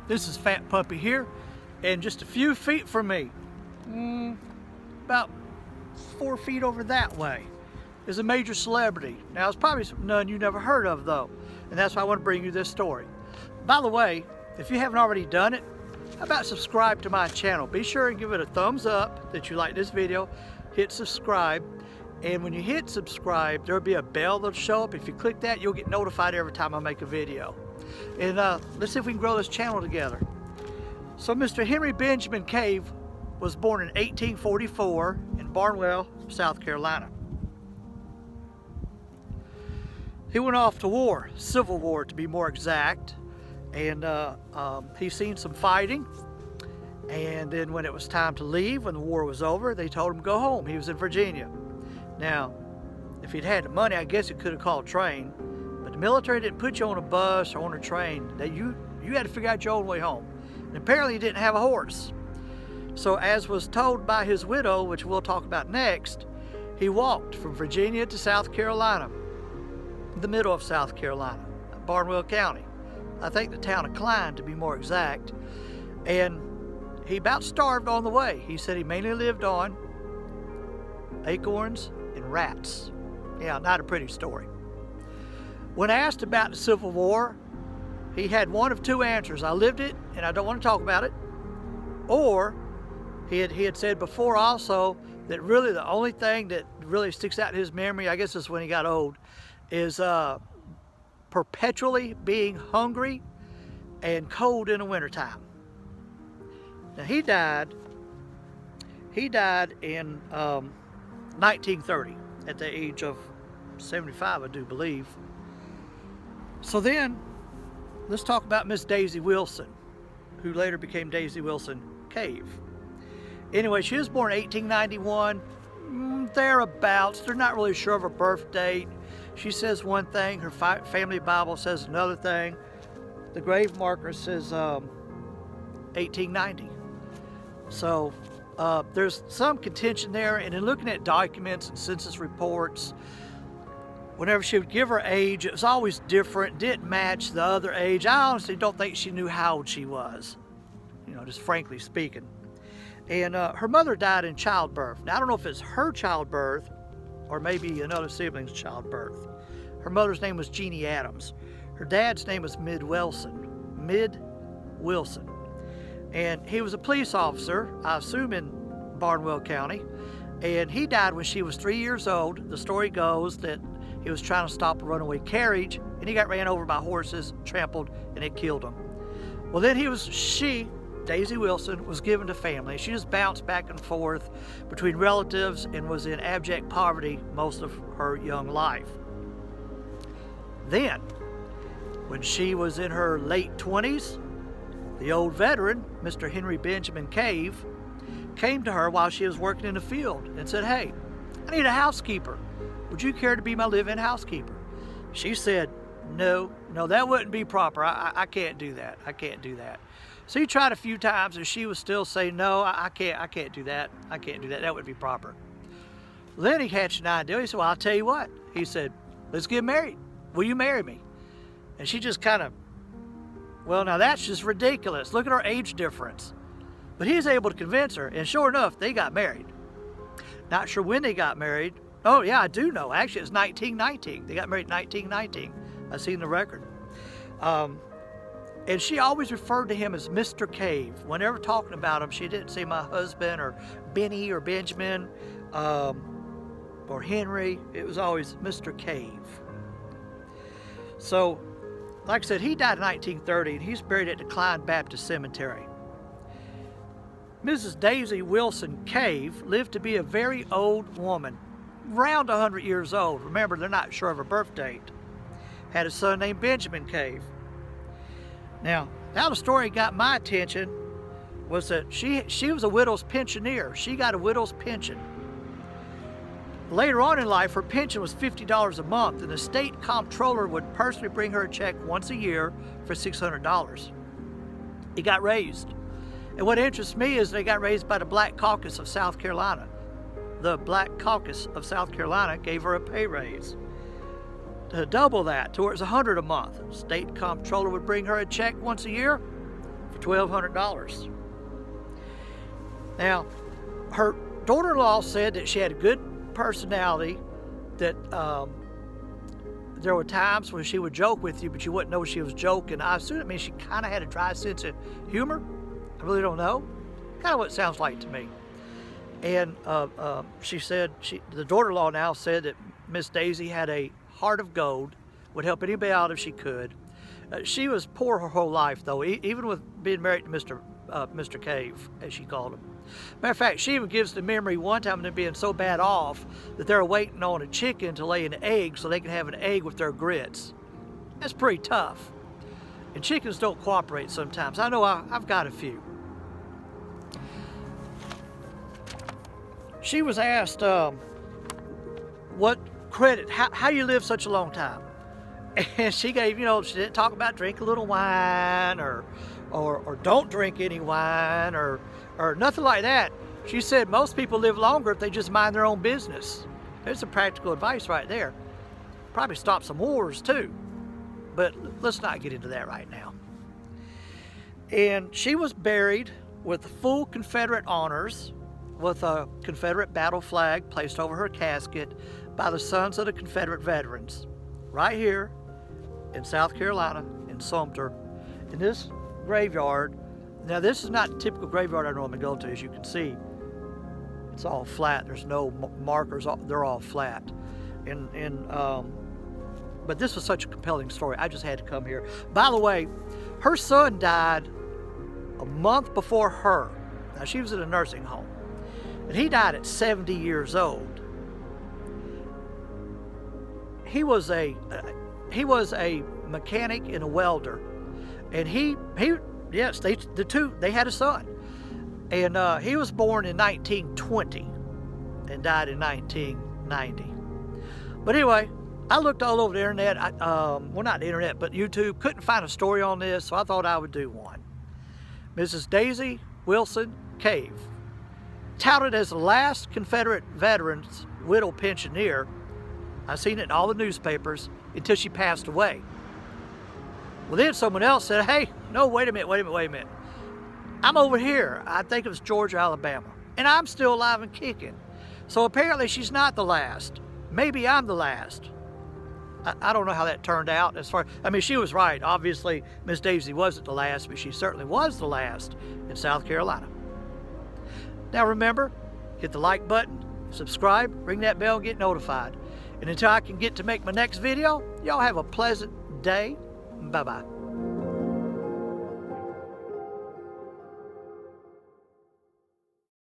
This is Fat Puppy here, and just a few feet from me, about 4 feet over that way, is a major celebrity. Now, it's probably none you never heard of though, and that's why I want to bring you this story. By the way, if you haven't already done it, how about subscribe to my channel? Be sure and give it a thumbs up that you like this video, hit subscribe, and when you hit subscribe, there'll be a bell that'll show up. If you click that, you'll get notified every time I make a video. And let's see if we can grow this channel together. So Mr. Henry Benjamin Cave was born in 1844 in Barnwell, South Carolina. He went off to war, Civil War to be more exact, and he's seen some fighting. And then when it was time to leave, when the war was over, they told him to go home. He was in Virginia. Now, if he'd had the money, I guess he could have called a train. But the military didn't put you on a bus or on a train. You had to figure out your own way home. And apparently he didn't have a horse. So as was told by his widow, which we'll talk about next, he walked from Virginia to South Carolina, the middle of South Carolina, Barnwell County. I think the town of Klein, to be more exact. And he about starved on the way. He said he mainly lived on acorns and rats. Yeah, not a pretty story. When asked about the Civil War, he had one of two answers. I lived it and I don't want to talk about it. Or he had said before also that really the only thing that really sticks out in his memory, I guess is when he got old, is perpetually being hungry and cold in the wintertime. Now he died in 1930 at the age of 75, I do believe. So then, let's talk about Miss Daisy Wilson, who later became Daisy Wilson Cave. Anyway, she was born in 1891, thereabouts. They're not really sure of her birth date. She says one thing, her family Bible says another thing. The grave marker says 1890. So there's some contention there, and in looking at documents and census reports, whenever she would give her age, it was always different, didn't match the other age. I honestly don't think she knew how old she was, just frankly speaking. And her mother died in childbirth. Now, I don't know if it's her childbirth or maybe another sibling's childbirth. Her mother's name was Jeannie Adams. Her dad's name was Mid Wilson. And he was a police officer, I assume in Barnwell County. And he died when she was 3 years old. The story goes that he was trying to stop a runaway carriage, and he got ran over by horses, trampled, and it killed him. Well, then she, Daisy Wilson, was given to family. She just bounced back and forth between relatives and was in abject poverty most of her young life. Then, when she was in her late 20s, the old veteran, Mr. Henry Benjamin Cave, came to her while she was working in the field and said, "Hey, I need a housekeeper. Would you care to be my live-in housekeeper?" She said, no, that wouldn't be proper. I can't do that. I can't do that. So he tried a few times, and she was still saying, "No, I can't do that. I can't do that. That would be proper." Then he hatched an idea. He said, "Well, I'll tell you what." He said, "Let's get married. Will you marry me?" And she just kind of, well, now that's just ridiculous. Look at our age difference. But he was able to convince her, and sure enough, they got married. Not sure when they got married. Oh, yeah, I do know. Actually, it was 1919. They got married in 1919. I've seen the record. And she always referred to him as Mr. Cave. Whenever talking about him, she didn't say my husband or Benny or Benjamin or Henry. It was always Mr. Cave. So, like I said, he died in 1930, and he's buried at the Klein Baptist Cemetery. Mrs. Daisy Wilson Cave lived to be a very old woman, around 100 years old. Remember, they're not sure of her birth date. Had a son named Benjamin Cave. Now the story got my attention was that she was a widow's pensioner. She got a widow's pension. Later on in life, her pension was $50 a month, and the state comptroller would personally bring her a check once a year for $600. It got raised. And what interests me is they got raised by the Black Caucus of South Carolina. The Black Caucus of South Carolina gave her a pay raise. To double that, towards $100 a month. State comptroller would bring her a check once a year for $1,200. Now, her daughter-in-law said that she had a good personality, that there were times when she would joke with you, but you wouldn't know she was joking. I assume it means she kind of had a dry sense of humor. I really don't know. Kind of what it sounds like to me. And she said, the daughter-in-law now said that Miss Daisy had a heart of gold, would help anybody out if she could. She was poor her whole life, though, even with being married to Mr. Cave, as she called him. Matter of fact, she even gives the memory one time of them being so bad off that they're waiting on a chicken to lay an egg so they can have an egg with their grits. That's pretty tough. And chickens don't cooperate sometimes. I know I've got a few. She was asked what credit, how you live such a long time. And she gave, she didn't talk about drink a little wine or don't drink any wine or nothing like that. She said most people live longer if they just mind their own business. There's some practical advice right there. Probably stop some wars too. But let's not get into that right now. And she was buried with full Confederate honors, with a Confederate battle flag placed over her casket by the Sons of the Confederate Veterans, right here in South Carolina, in Sumter, in this graveyard. Now, this is not the typical graveyard I normally go to, as you can see. It's all flat. There's no markers. They're all flat. But this was such a compelling story. I just had to come here. By the way, her son died a month before her. Now, she was in a nursing home. And he died at 70 years old. He was a mechanic and a welder, and they had a son, and he was born in 1920 and died in 1990. But anyway, I looked all over the internet. Well, not the internet, but YouTube. Couldn't find a story on this, so I thought I would do one. Mrs. Daisy Wilson Cave, touted as the last Confederate veteran's widow pensioner. I seen it in all the newspapers until she passed away. Well, then someone else said, hey, no, wait a minute. I'm over here. I think it was Georgia, Alabama, and I'm still alive and kicking. So apparently she's not the last. Maybe I'm the last. I don't know how that turned out. She was right. Obviously, Miss Daisy wasn't the last, but she certainly was the last in South Carolina. Now remember, hit the like button, subscribe, ring that bell, and get notified. And until I can get to make my next video, y'all have a pleasant day. Bye-bye.